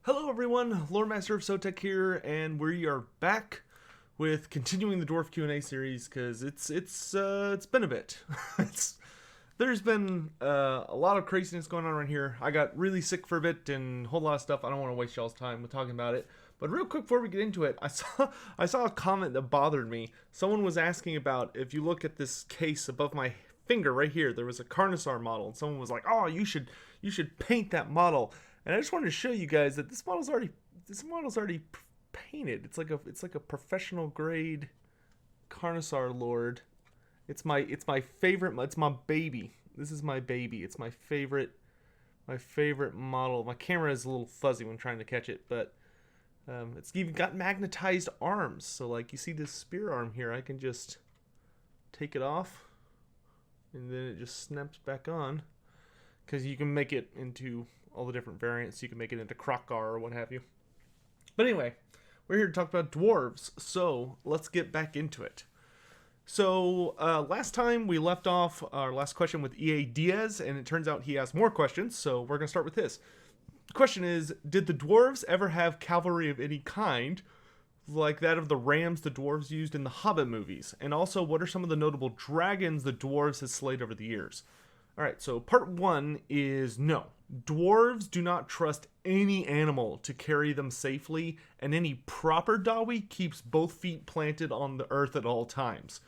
Hello everyone, Loremaster of Sotek here, and we are back with continuing the Dwarf Q&A series because it's been a bit. There's been a lot of craziness going on around here. I got really sick for a bit and a whole lot of stuff. I don't want to waste y'all's time with talking about it. But real quick before we get into it, I saw a comment that bothered me. Someone was asking about if you look at this case above my finger right here, there was a Carnosaur model, and someone was like, "Oh, you should paint that model." And I just wanted to show you guys that this model's already painted. It's like a professional grade Carnosaur Lord. It's my favorite. It's my baby. This is my baby. It's my favorite model. My camera is a little fuzzy when trying to catch it, but it's even got magnetized arms. So like you see this spear arm here, I can just take it off, and then it just snaps back on. Because you can make it into all the different variants. You can make it into Krokgar or what have you. But anyway, we're here to talk about dwarves, so let's get back into it. So last time we left off our last question with E.A. Diaz, and it turns out he asked more questions, so we're going to start with this. The question is, did the dwarves ever have cavalry of any kind, like that of the rams the dwarves used in the Hobbit movies? And also, what are some of the notable dragons the dwarves have slayed over the years? Alright, so part one is no. Dwarves do not trust any animal to carry them safely, and any proper Dawi keeps both feet planted on the earth at all times.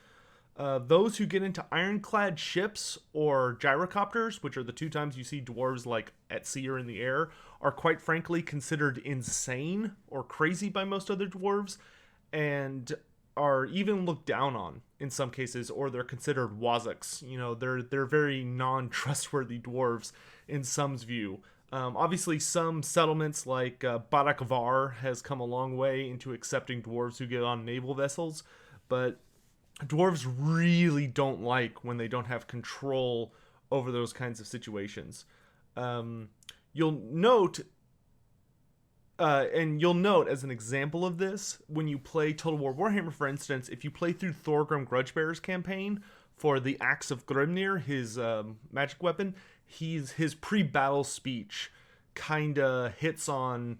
Those who get into ironclad ships or gyrocopters, which are the two times you see dwarves like at sea or in the air, are quite frankly considered insane or crazy by most other dwarves, and are even looked down on in some cases, or they're considered wazuks. You know, they're very non-trustworthy dwarves in some's view. Obviously, some settlements like Barakvar has come a long way into accepting dwarves who get on naval vessels, but dwarves really don't like when they don't have control over those kinds of situations. You'll note as an example of this, when you play Total War Warhammer, for instance, if you play through Thorgrim Grudgebearer's campaign for the Axe of Grimnir, his magic weapon, his pre-battle speech kinda hits on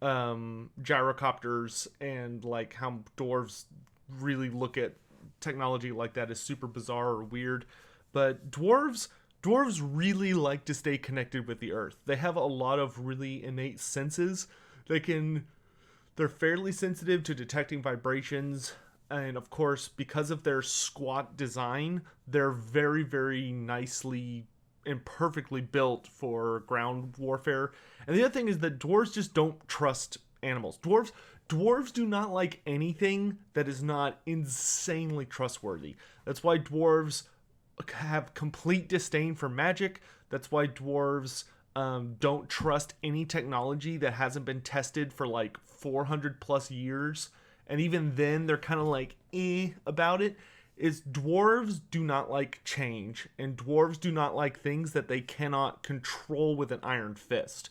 gyrocopters and like how dwarves really look at technology like that as super bizarre or weird. But dwarves really like to stay connected with the earth. They have a lot of really innate senses. They're fairly sensitive to detecting vibrations, and of course, because of their squat design, they're very, very nicely and perfectly built for ground warfare. And the other thing is that dwarves just don't trust animals. Dwarves do not like anything that is not insanely trustworthy. That's why dwarves have complete disdain for magic. That's why dwarves don't trust any technology that hasn't been tested for like 400 plus years. And even then, they're kind of like about it. Is dwarves do not like change, and dwarves do not like things that they cannot control with an iron fist.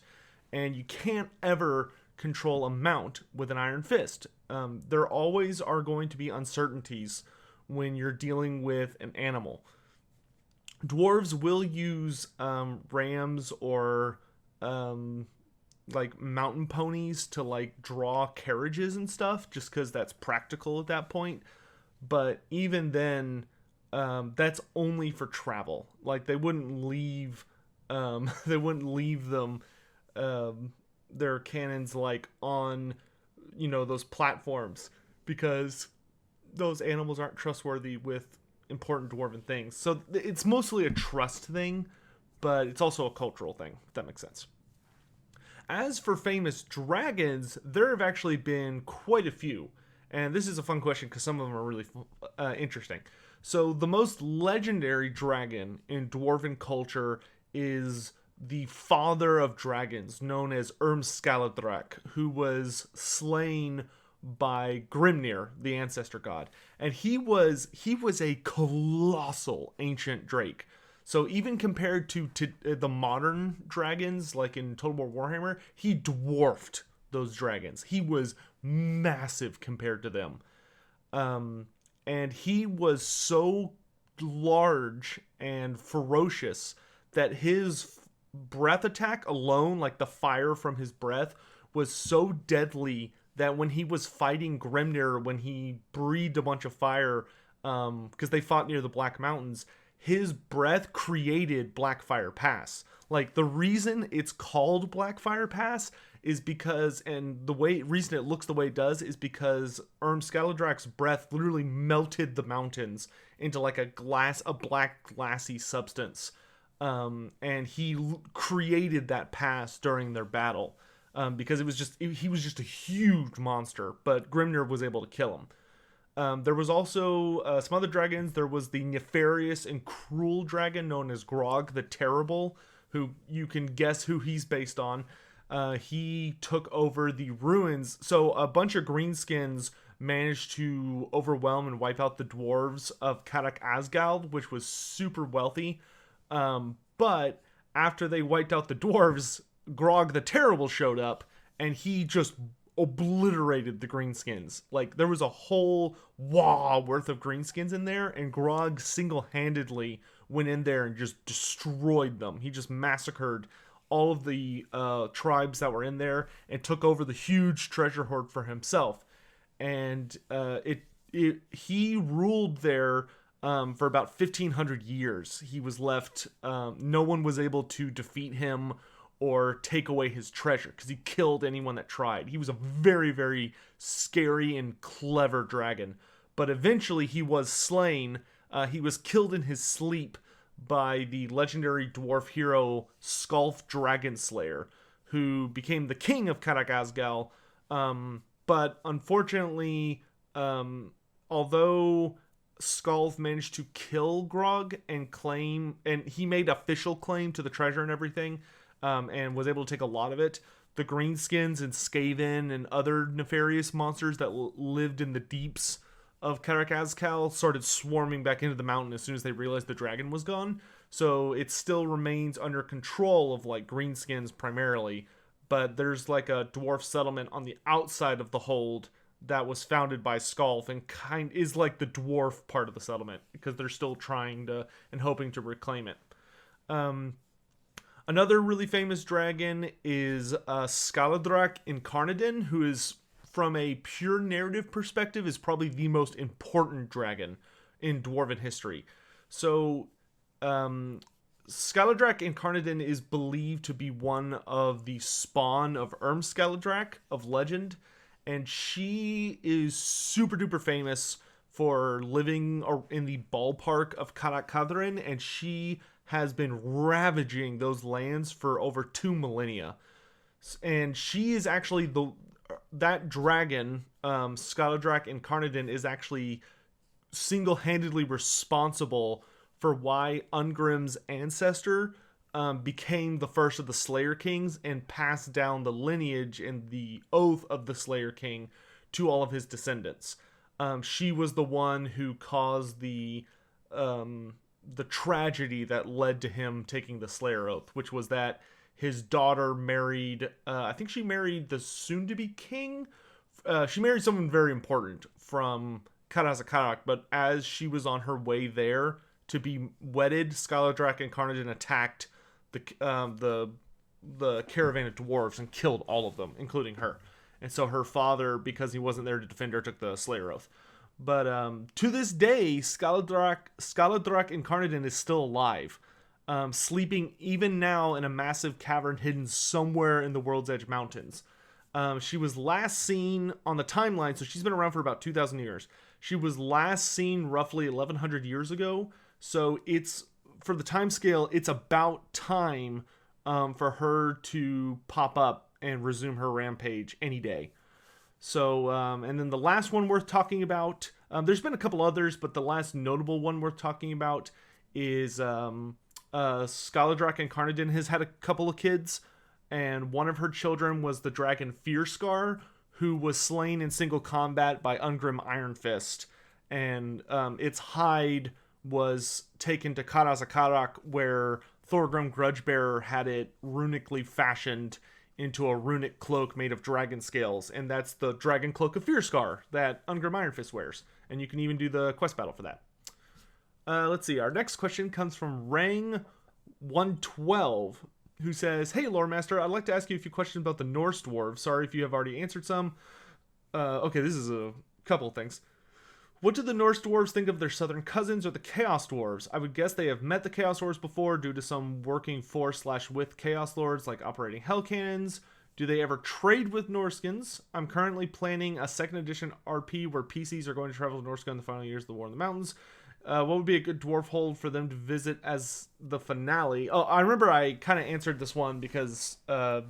And you can't ever control a mount with an iron fist. There always are going to be uncertainties when you're dealing with an animal. Dwarves will use rams or like mountain ponies to like draw carriages and stuff, just because that's practical at that point. But even then, that's only for travel. Like they wouldn't leave them their cannons like on those platforms, because those animals aren't trustworthy with important dwarven things. So it's mostly a trust thing, but it's also a cultural thing, if that makes sense. As for famous dragons, there have actually been quite a few. And this is a fun question because some of them are really interesting. So the most legendary dragon in dwarven culture is the father of dragons, known as Ermskaladrak, who was slain by Grimnir, the ancestor god. And he was a colossal ancient drake. So even compared to the modern dragons, like in Total War Warhammer, he dwarfed those dragons. He was massive compared to them. And he was so large and ferocious that his breath attack alone, like the fire from his breath, was so deadly that when he was fighting Grimnir, when he breathed a bunch of fire, because they fought near the Black Mountains, his breath created Blackfire Pass. Like, the reason it's called Blackfire Pass is because, and the reason it looks the way it does is because Skaladrak's breath literally melted the mountains into like a black glassy substance. And he created that pass during their battle. Because he was just a huge monster, but Grimnir was able to kill him. There was also some other dragons. There was the nefarious and cruel dragon known as Grog the Terrible, who you can guess who he's based on. He took over the ruins. So a bunch of greenskins managed to overwhelm and wipe out the dwarves of Karak Asgald, which was super wealthy. But after they wiped out the dwarves, Grog the Terrible showed up, and he just obliterated the greenskins. Like, there was a whole worth of greenskins in there, and Grog single-handedly went in there and just destroyed them. He just massacred all of the tribes that were in there and took over the huge treasure hoard for himself. And he ruled there for about 1,500 years. He was left, no one was able to defeat him or take away his treasure, because he killed anyone that tried. He was a very, very scary and clever dragon. But eventually he was slain. He was killed in his sleep by the legendary dwarf hero Skalf Dragonslayer, who became the king of Karak Asgal. But unfortunately, although Skalf managed to kill Grog and he made official claim to the treasure and everything, and was able to take a lot of it, the greenskins and Skaven and other nefarious monsters that lived in the deeps of Karak Asgal started swarming back into the mountain as soon as they realized the dragon was gone. So it still remains under control of like greenskins primarily, but there's like a dwarf settlement on the outside of the hold that was founded by Skalf and is like the dwarf part of the settlement, because they're still trying to and hoping to reclaim it. Another really famous dragon is Skaladrak Incarnadin, who is, from a pure narrative perspective, is probably the most important dragon in Dwarven history. So, Skaladrak Incarnadin is believed to be one of the spawn of Skaladrak of legend, and she is super duper famous for living in the ballpark of Karak Kadrin, and she has been ravaging those lands for over 2 millennia. And she is actually that dragon, Skaladrak Incarnadin, is actually single-handedly responsible for why Ungrim's ancestor became the first of the Slayer Kings and passed down the lineage and the oath of the Slayer King to all of his descendants. She was the one who caused the tragedy that led to him taking the Slayer Oath, which was that his daughter married, I think she married the soon-to-be king. She married someone very important from Karazakarak, but as she was on her way there to be wedded, Skaladrak Incarnadin attacked the caravan of dwarves and killed all of them, including her. And so her father, because he wasn't there to defend her, took the Slayer Oath. But to this day, Skaladrak Incarnadin is still alive, sleeping even now in a massive cavern hidden somewhere in the World's Edge Mountains. She was last seen on the timeline, so she's been around for about 2,000 years. She was last seen roughly 1,100 years ago, so it's, for the time scale, it's about time for her to pop up and resume her rampage any day. So, and then the last one worth talking about, there's been a couple others, but the last notable one worth talking about is Skaladrak Incarnadin has had a couple of kids, and one of her children was the dragon Fearscar, who was slain in single combat by Ungrim Ironfist, and its hide was taken to Karazakarak, where Thorgrim Grudgebearer had it runically fashioned into a runic cloak made of dragon scales, and that's the dragon cloak of Fearscar that Ungrim Ironfist wears, and you can even do the quest battle for that. Let's see, our next question comes from Rang112. who says, "Hey, Loremaster, I'd like to ask you a few questions about the Norse dwarves. Sorry if you have already answered some." Okay, this is a couple things. What do the Norse dwarves think of their southern cousins or the Chaos dwarves? I would guess they have met the Chaos dwarves before due to some working for / with Chaos lords, like operating hell cannons. Do they ever trade with Norskins? I'm currently planning a 2nd edition RP where PCs are going to travel to Norsca in the final years of the War in the Mountains. What would be a good dwarf hold for them to visit as the finale? Oh, I remember I kind of answered this one because I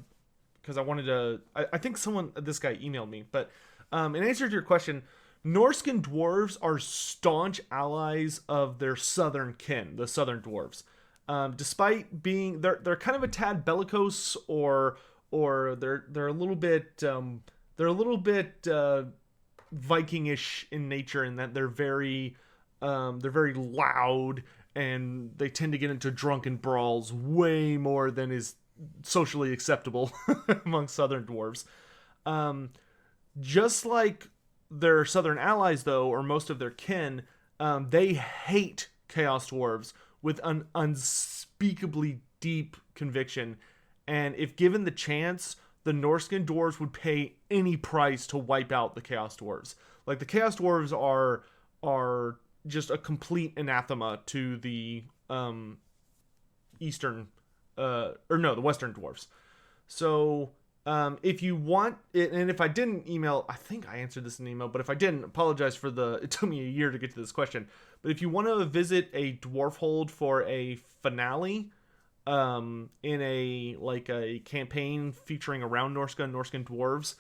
wanted to... I think this guy emailed me, but in answer to your question, Norscan dwarves are staunch allies of their southern kin, the southern dwarves. Despite being... They're kind of a tad bellicose, or they're a little bit Vikingish in nature, in that they're very loud, and they tend to get into drunken brawls way more than is socially acceptable among southern dwarves. Just like their southern allies, though, or most of their kin, they hate Chaos dwarves with an unspeakably deep conviction. And if given the chance, the Norscan dwarves would pay any price to wipe out the Chaos dwarves. Like, the Chaos dwarves are just a complete anathema to the the Western dwarves. So if you want it, and if I didn't email, I think I answered this in an email, but if I didn't, apologize it took me a year to get to this question. But if you want to visit a dwarf hold for a finale, in a campaign featuring around Norsca and Norscan dwarves,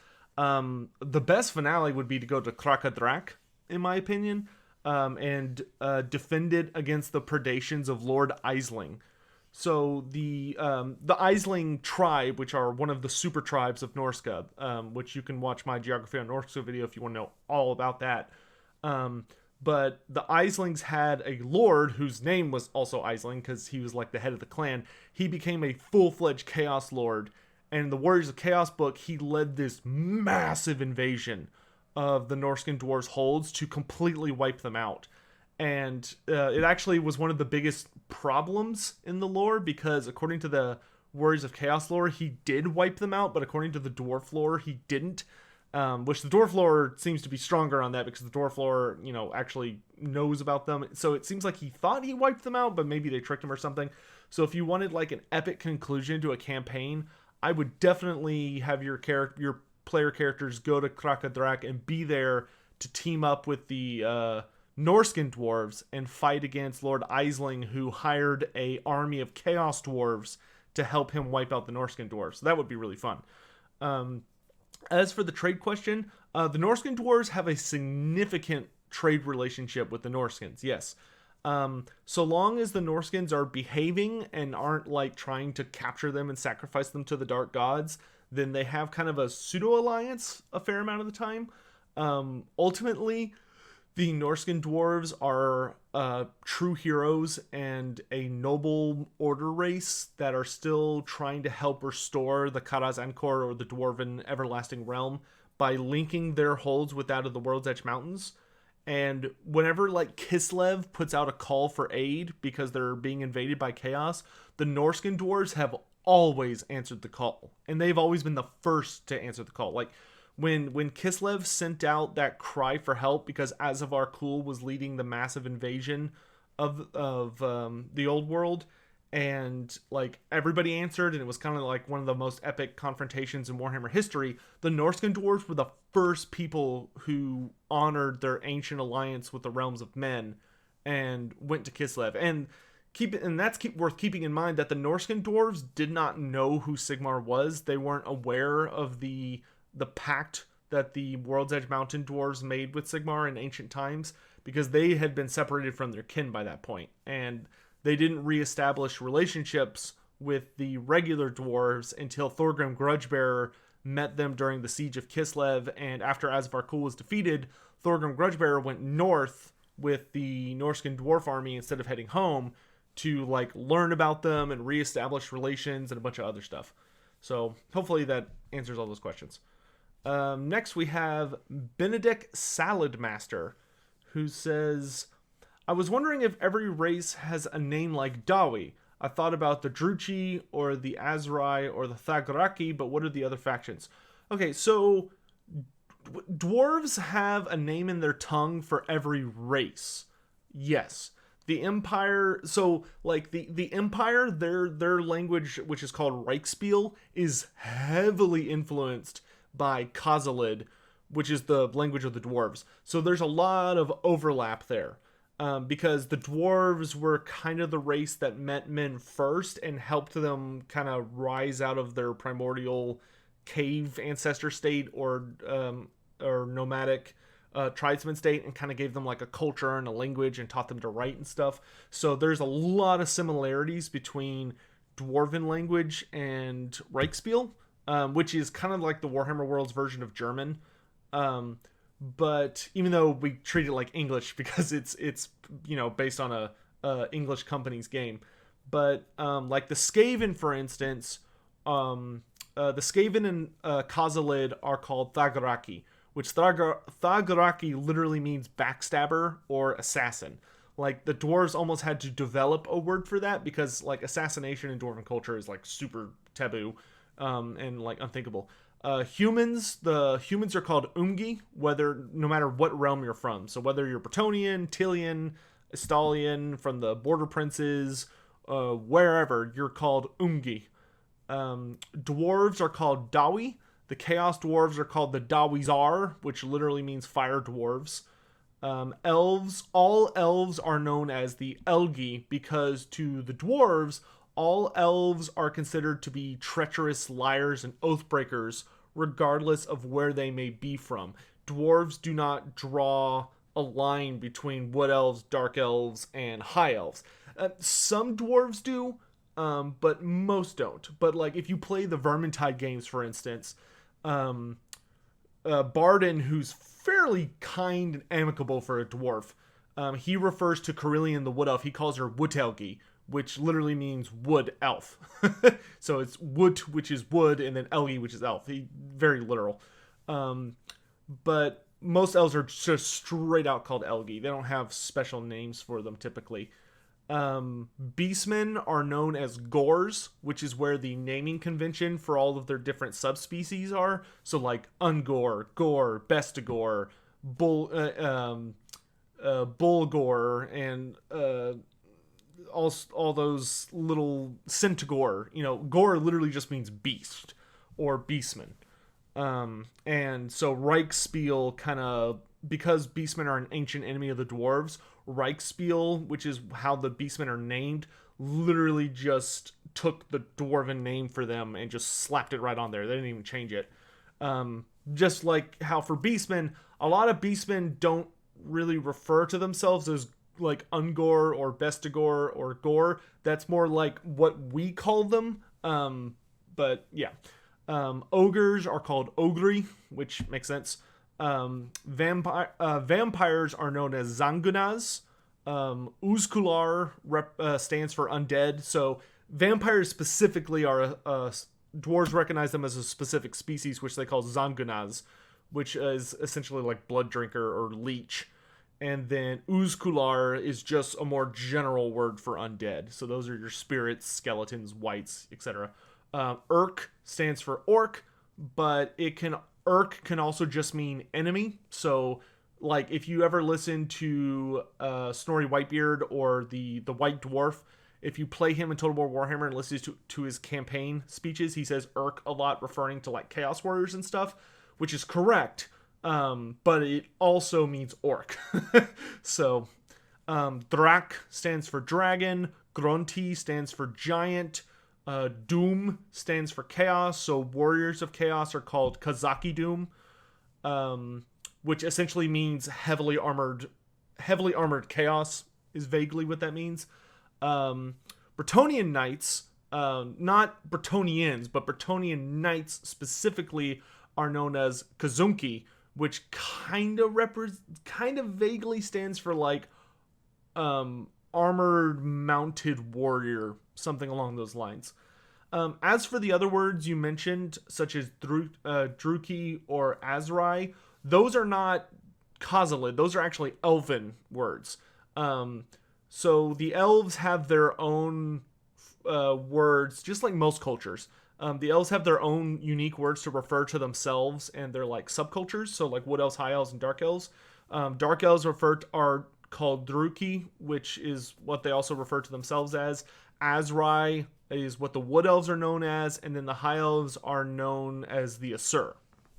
the best finale would be to go to Krakadrak, in my opinion, and defend it against the predations of Lord Aisling. So the Aisling tribe, which are one of the super tribes of Norsca, which you can watch my Geography on Norsca video if you want to know all about that. But the Aislings had a lord whose name was also Aisling, because he was like the head of the clan. He became a full-fledged Chaos Lord, and in the Warriors of Chaos book, he led this massive invasion of the Norscan dwarves' holds to completely wipe them out. And it actually was one of the biggest problems in the lore, because according to the Warriors of Chaos lore, he did wipe them out, but according to the dwarf lore, he didn't. Which the dwarf lore seems to be stronger on that, because the dwarf lore, actually knows about them. So it seems like he thought he wiped them out, but maybe they tricked him or something. So if you wanted like an epic conclusion to a campaign, I would definitely have your player characters go to Krakadrak and be there to team up with the Norscan dwarves and fight against Lord Aisling, who hired a army of Chaos dwarves to help him wipe out the Norscan dwarves. So that would be really fun. As for the trade question, the Norscan dwarves have a significant trade relationship with the Norskins, yes. So long as the Norskins are behaving and aren't like trying to capture them and sacrifice them to the dark gods, then they have kind of a pseudo-alliance a fair amount of the time. Ultimately, the Norscan dwarves are true heroes and a noble order race that are still trying to help restore the Karaz Ankor, or the Dwarven Everlasting Realm, by linking their holds with that of the World's Edge Mountains. And whenever like Kislev puts out a call for aid because they're being invaded by Chaos, the Norscan dwarves have always answered the call. And they've always been the first to answer the call. Like, When Kislev sent out that cry for help because Azavar Kul was leading the massive invasion of the old world, and like everybody answered, and it was kind of like one of the most epic confrontations in Warhammer history, the Norscan dwarves were the first people who honored their ancient alliance with the realms of men and went to Kislev. And that's worth keeping in mind, that the Norscan dwarves did not know who Sigmar was. They weren't aware of the pact that the World's Edge Mountain dwarves made with Sigmar in ancient times, because they had been separated from their kin by that point, and they didn't reestablish relationships with the regular dwarves until Thorgrim Grudgebearer met them during the Siege of Kislev. And after Azavar Kul was defeated, Thorgrim Grudgebearer went north with the Norscan dwarf army instead of heading home to like learn about them and reestablish relations and a bunch of other stuff. So hopefully that answers all those questions. Next we have Benedict Saladmaster, who says, I was wondering if every race has a name like Dawi. I thought about the Druchi or the Azrai or the Thagraki, but what are the other factions? Okay, so dwarves have a name in their tongue for every race. Yes. The Empire, so like the Empire, their language, which is called Reichsspiel, is heavily influenced by Khazalid, which is the language of the dwarves. So there's a lot of overlap there. Because the dwarves were kind of the race that met men first and helped them kind of rise out of their primordial cave ancestor state or nomadic tribesman state, and kind of gave them like a culture and a language and taught them to write and stuff. So there's a lot of similarities between dwarven language and Reichsspiel, which is kind of like the Warhammer World's version of German. But even though we treat it like English because it's based on a English company's game, but like the Skaven, for instance, the Skaven and Khazalid are called Thagraki, which Thagraki literally means backstabber or assassin. Like the dwarves almost had to develop a word for that because like assassination in dwarven culture is like super taboo and like unthinkable. The humans are called Umgi, no matter what realm you're from. So whether you're Bretonnian, Tillian, Estalian, from the Border Princes, wherever, you're called Umgi. Dwarves are called Dawi. The Chaos Dwarves are called the Dawizar, which literally means fire dwarves. All elves are known as the Elgi because to the dwarves, all elves are considered to be treacherous liars and oathbreakers, regardless of where they may be from. Dwarves do not draw a line between wood elves, dark elves, and high elves. Some dwarves do, but most don't. But like if you play the Vermintide games, for instance, Barden, who's fairly kind and amicable for a dwarf, he refers to Carillion the wood elf. He calls her Wutelgi, which literally means wood elf. So it's wood, which is wood, and then elgi, which is elf. Very literal. But most elves are just straight out called elgi. They don't have special names for them typically. Beastmen are known as gors, which is where the naming convention for all of their different subspecies are. So like Ungor, Gore, Bestigor, Bulgor, and all those little Centigore. Gore literally just means beast or beastman. And so Reichsspiel kind of, because beastmen are an ancient enemy of the dwarves, Reichsspiel, which is how the beastmen are named, literally just took the dwarven name for them and just slapped it right on there. They didn't even change it. Just like how for beastmen, a lot of beastmen don't really refer to themselves as like Ungor or Bestigor or Gore. That's more like what we call them. But yeah. Ogres are called Ogri, which makes sense. Vampires are known as Zangunas. Uzkular stands for undead. So vampires specifically are dwarves recognize them as a specific species, which they call Zangunas, which is essentially like blood drinker or leech. And then Uzkular is just a more general word for undead. So those are your spirits, skeletons, wights, etc. Urk stands for orc, but Urk can also just mean enemy. So like if you ever listen to Snorri Whitebeard or the White Dwarf, if you play him in Total War Warhammer and listen to his campaign speeches, he says Urk a lot, referring to like Chaos Warriors and stuff, which is correct. But it also means orc. So Drak stands for dragon. Grunti stands for giant. Doom stands for chaos. So warriors of chaos are called Kazaki Doom, which essentially means heavily armored chaos is vaguely what that means. Bretonnian knights, not Bretonnians, but Bretonnian knights specifically are known as Kazunki, which kind of vaguely stands for like armored mounted warrior, something along those lines. As for the other words you mentioned, such as Druki or Azrai, those are not Khazalid. Those are actually elven words. So the elves have their own words, just like most cultures. The elves have their own unique words to refer to themselves and their like subcultures. So like wood elves, high elves, and dark elves. Dark elves are called Druki, which is what they also refer to themselves as. Azrai is what the wood elves are known as, and then the high elves are known as the Asur.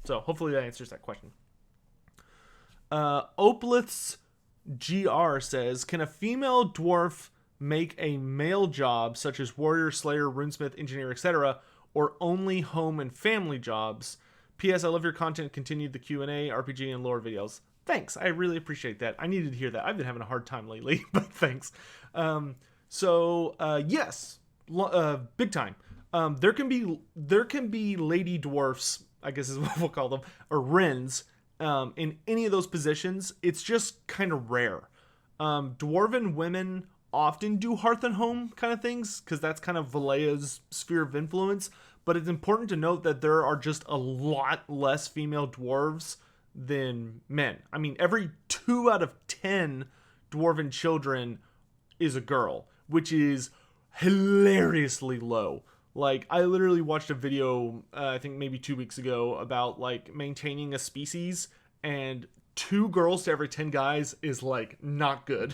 So hopefully that answers that question. Oplith's GR says, can a female dwarf make a male job such as warrior, slayer, runesmith, engineer, etc., or only home and family jobs? P.S. I love your content. Continue the Q&A, RPG, and lore videos. Thanks. I really appreciate that. I needed to hear that. I've been having a hard time lately, but thanks. Yes, big time. There can be lady dwarfs, I guess is what we'll call them, or wrens, in any of those positions. It's just kind of rare. Dwarven women often do hearth and home kind of things, because that's kind of Valea's sphere of influence. But it's important to note that there are just a lot less female dwarves than men. I mean, every 2 out of 10 dwarven children is a girl, which is hilariously low. Like, I literally watched a video, I think maybe 2 weeks ago, about like maintaining a species, and 2 girls to every 10 guys is like not good.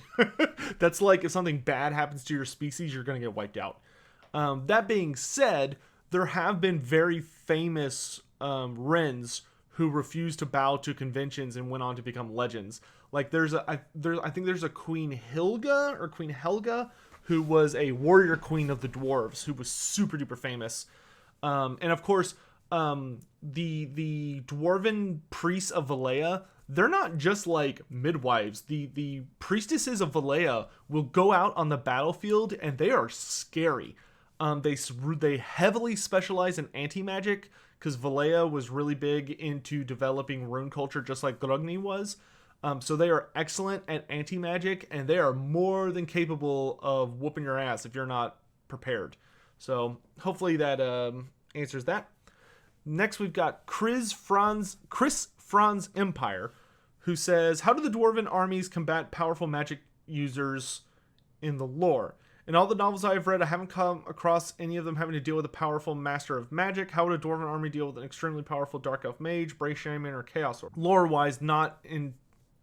That's like if something bad happens to your species, you're gonna get wiped out. That being said, there have been very famous wrens who refused to bow to conventions and went on to become legends. Like I think there's a Queen Helga who was a warrior queen of the dwarves who was super duper famous. And of course, the dwarven priests of Valea, they're not just like midwives. The priestesses of Valea will go out on the battlefield and they are scary. They heavily specialize in anti-magic, because Valea was really big into developing rune culture, just like Grogni was. So they are excellent at anti-magic, and they are more than capable of whooping your ass if you're not prepared. So hopefully that answers that. Next, we've got Chris Franz Empire, who says, how do the dwarven armies combat powerful magic users in the lore? In all the novels I've read, I haven't come across any of them having to deal with a powerful master of magic. How would a dwarven army deal with an extremely powerful dark elf mage, brave shaman, or chaos orc? Lore-wise, not in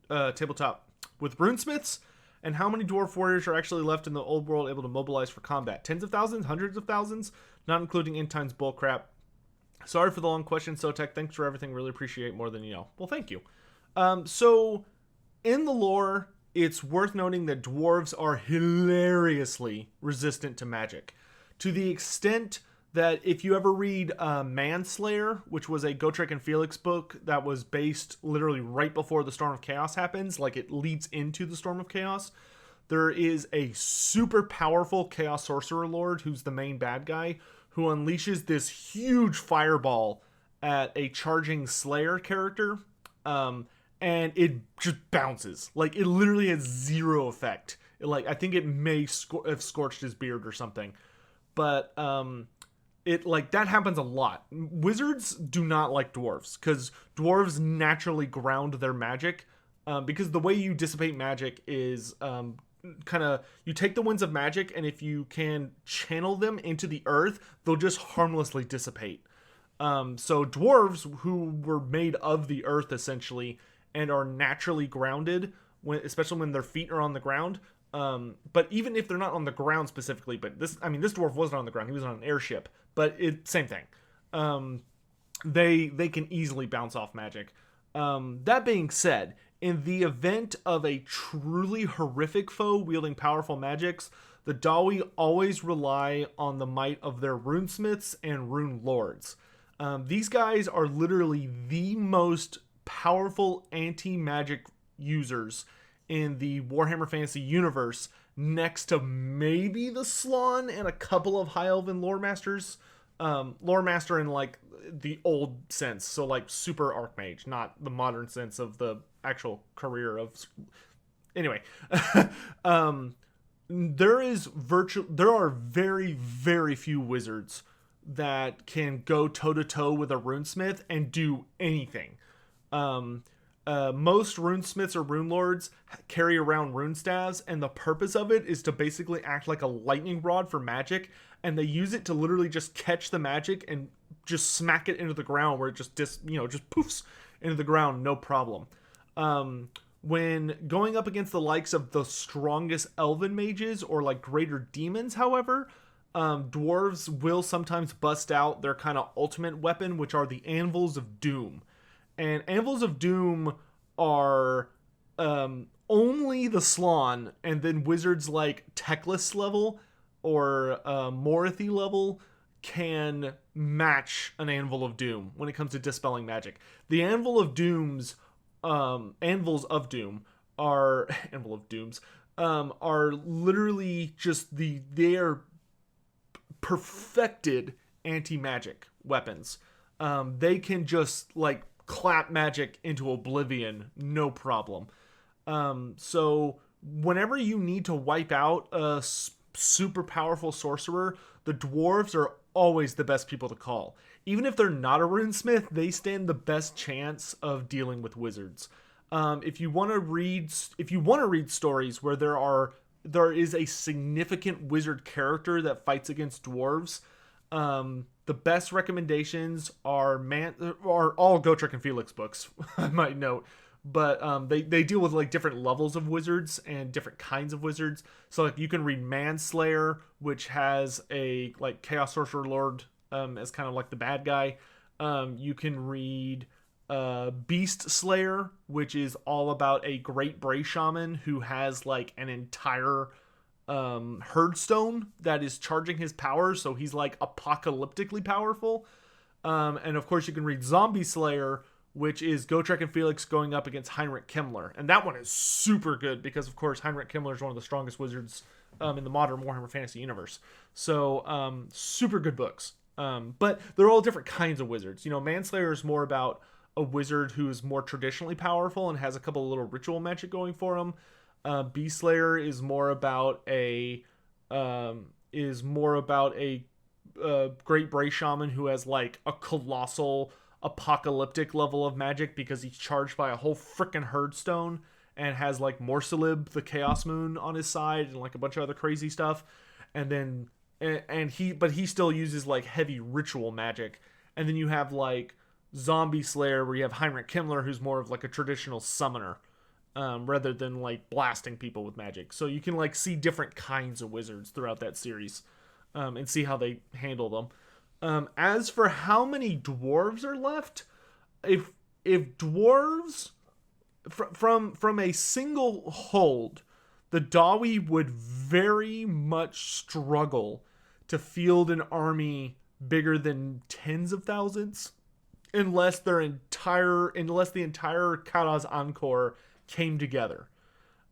tabletop. With runesmiths, and how many dwarf warriors are actually left in the old world able to mobilize for combat? Tens of thousands? Hundreds of thousands? Not including end times bullcrap. Sorry for the long question, Sotek. Thanks for everything. Really appreciate more than you know. Well, thank you. So, in the lore, it's worth noting that dwarves are hilariously resistant to magic. To the extent that if you ever read Manslayer, which was a Gotrek and Felix book that was based literally right before the Storm of Chaos happens, like it leads into the Storm of Chaos, there is a super powerful Chaos Sorcerer Lord who's the main bad guy, who unleashes this huge fireball at a charging Slayer character, and it just bounces. Like, it literally has zero effect. I think it may have scorched his beard or something. But, that happens a lot. Wizards do not like dwarves, because dwarves naturally ground their magic. Because the way you dissipate magic is, you take the winds of magic, and if you can channel them into the earth, they'll just harmlessly dissipate. So dwarves, who were made of the earth, essentially, and are naturally grounded, especially when their feet are on the ground. But even if they're not on the ground specifically, but this dwarf wasn't on the ground, he was on an airship, but same thing. They can easily bounce off magic. That being said, in the event of a truly horrific foe wielding powerful magics, the Dawi always rely on the might of their runesmiths and rune lords. These guys are literally the most powerful anti-magic users in the Warhammer Fantasy universe, next to maybe the Slann and a couple of High Elven Loremasters. Loremaster in like the old sense, so like super Archmage, not the modern sense of the actual career of... Anyway, there are very, very few wizards that can go toe-to-toe with a runesmith and do anything. most runesmiths or rune lords carry around rune staves, and the purpose of it is to basically act like a lightning rod for magic, and they use it to literally just catch the magic and just smack it into the ground where it just just poofs into the ground, no problem. When going up against the likes of the strongest elven mages or like greater demons, however, dwarves will sometimes bust out their kind of ultimate weapon, which are the Anvils of Doom. And Anvils of Doom are only the Slann, and then wizards like Teclis level or Morathi level can match an Anvil of Doom when it comes to dispelling magic. The Anvil of Dooms, Anvils of Doom are Anvil of Dooms are literally just they are perfected anti-magic weapons. They can just like clap magic into oblivion, no problem. So whenever you need to wipe out a super powerful sorcerer, the dwarves are always the best people to call. Even if they're not a runesmith, they stand the best chance of dealing with wizards. If you want to read stories where there is a significant wizard character that fights against dwarves, the best recommendations are all Gotrek and Felix books, I might note. But they deal with like different levels of wizards and different kinds of wizards. So like you can read Manslayer, which has a like Chaos Sorcerer Lord as kind of like the bad guy. You can read Beast Slayer, which is all about a Great Bray Shaman who has like an entire herdstone that is charging his powers, so he's like apocalyptically powerful. And of course you can read Zombie Slayer, which is Gotrek and Felix going up against Heinrich Himmler. And that one is super good because, of course, Heinrich Himmler is one of the strongest wizards in the modern Warhammer Fantasy universe. So, super good books. But they're all different kinds of wizards. You know, Manslayer is more about a wizard who is more traditionally powerful and has a couple of little ritual magic going for him. Beast Slayer is more about a Great Bray Shaman who has like a colossal apocalyptic level of magic because he's charged by a whole freaking herdstone and has like Morsalib, the Chaos Moon, on his side and like a bunch of other crazy stuff. And then he still uses like heavy ritual magic. And then you have like Zombie Slayer, where you have Heinrich Himmler, who's more of like a traditional summoner, rather than like blasting people with magic. So you can like see different kinds of wizards throughout that series, and see how they handle them. As for how many dwarves are left, if dwarves from a single hold, the Dawi would very much struggle to field an army bigger than tens of thousands, unless the entire Kharaz Encore came together.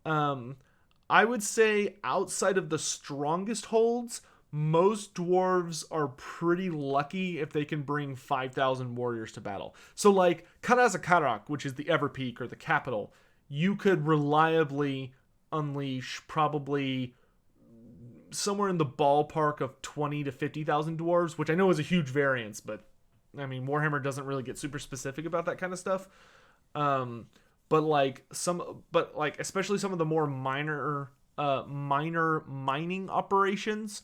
I would say outside of the strongest holds, most dwarves are pretty lucky if they can bring 5,000 warriors to battle. So like Karazakarak, which is the Everpeak or the capital, you could reliably unleash probably somewhere in the ballpark of 20 to 50,000 dwarves, which I know is a huge variance, but I mean, Warhammer doesn't really get super specific about that kind of stuff. But especially some of the more minor mining operations,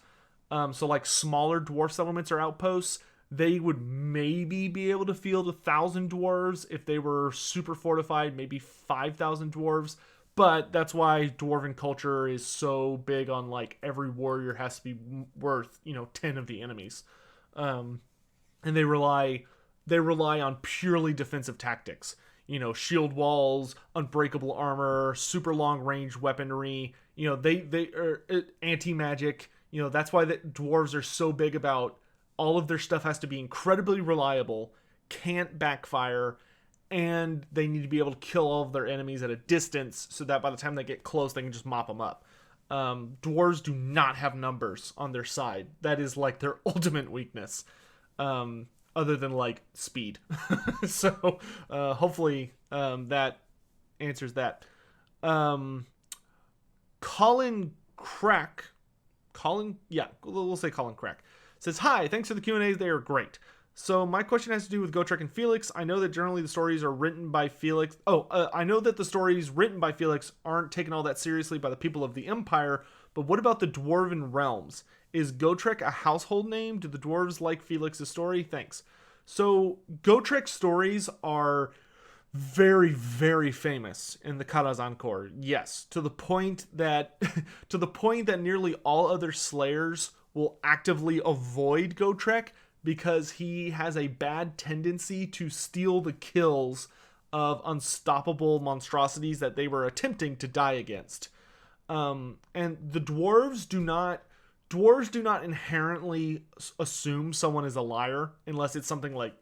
so like smaller dwarf settlements or outposts, they would maybe be able to field 1,000 dwarves if they were super fortified, maybe 5,000 dwarves. But that's why dwarven culture is so big on like every warrior has to be worth 10 of the enemies, and they rely on purely defensive tactics. Shield walls, unbreakable armor, super long range weaponry. They are anti-magic. That's why the dwarves are so big about all of their stuff has to be incredibly reliable, can't backfire, and they need to be able to kill all of their enemies at a distance so that by the time they get close, they can just mop them up. Dwarves do not have numbers on their side. That is like their ultimate weakness. Other than like speed. So hopefully that answers that. Colin Crack says, "Hi, thanks for the Q&As. They are great. So my question has to do with Gotrek and Felix. I know that generally the stories are written by Felix. I know that the stories written by Felix aren't taken all that seriously by the people of the Empire, but what about the Dwarven realms? Is Gotrek a household name? Do the dwarves like Felix's story? Thanks. So Gotrek's stories are very, very famous in the Karazhan Corps. Yes, to the point that nearly all other slayers will actively avoid Gotrek because he has a bad tendency to steal the kills of unstoppable monstrosities that they were attempting to die against. And the dwarves do not inherently assume someone is a liar unless it's something like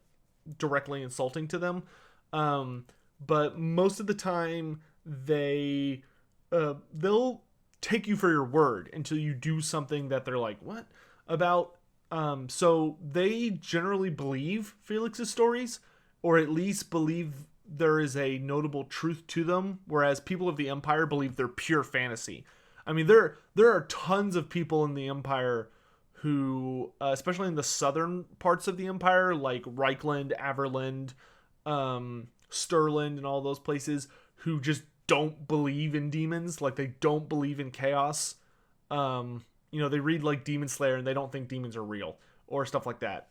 directly insulting to them. But most of the time they'll take you for your word until you do something that they're like, what about? So they generally believe Felix's stories, or at least believe there is a notable truth to them, whereas people of the Empire believe they're pure fantasy. I mean, there are tons of people in the Empire who, especially in the southern parts of the Empire, like Reichland, Averland, Stirland, and all those places, who just don't believe in demons. Like, they don't believe in chaos. They read like Demon Slayer and they don't think demons are real or stuff like that.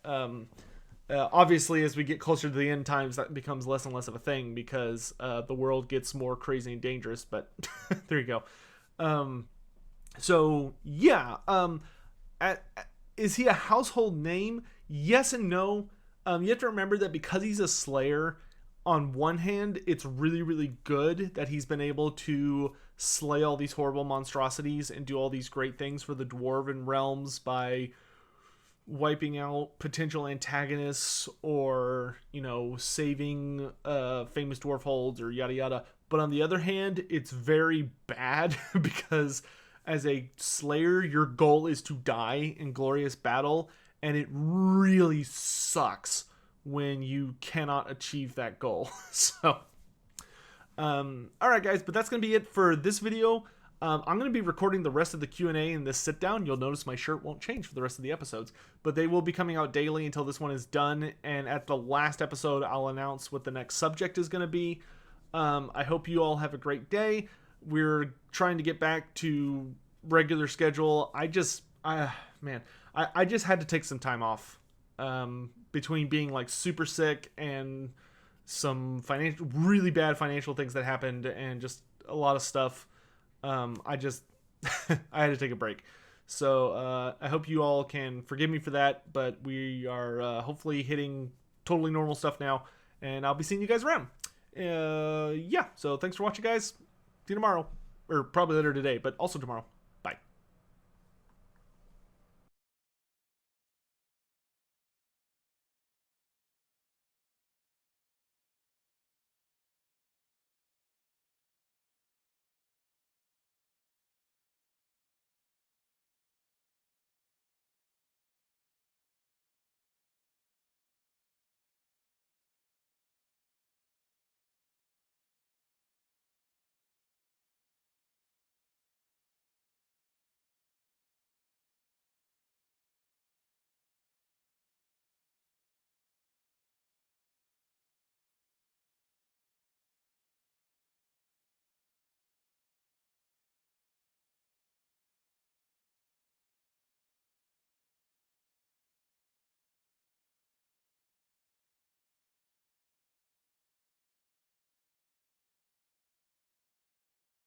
Obviously, as we get closer to the end times, that becomes less and less of a thing because the world gets more crazy and dangerous. But there you go. Is he a household name? Yes and no. You have to remember that because he's a slayer, on one hand, it's really, really good that he's been able to slay all these horrible monstrosities and do all these great things for the Dwarven realms by wiping out potential antagonists or, saving famous dwarf holds or yada yada. But on the other hand, it's very bad because as a slayer, your goal is to die in glorious battle, and it really sucks when you cannot achieve that goal. So, alright guys, but that's going to be it for this video. I'm going to be recording the rest of the Q&A in this sit down. You'll notice my shirt won't change for the rest of the episodes, but they will be coming out daily until this one is done. And at the last episode, I'll announce what the next subject is going to be. I hope you all have a great day. We're trying to get back to regular schedule. I just had to take some time off, between being like super sick and some really bad financial things that happened and just a lot of stuff. I had to take a break. So, I hope you all can forgive me for that, but we are, hopefully hitting totally normal stuff now, and I'll be seeing you guys around. So thanks for watching, guys. See you tomorrow, or probably later today, but also tomorrow.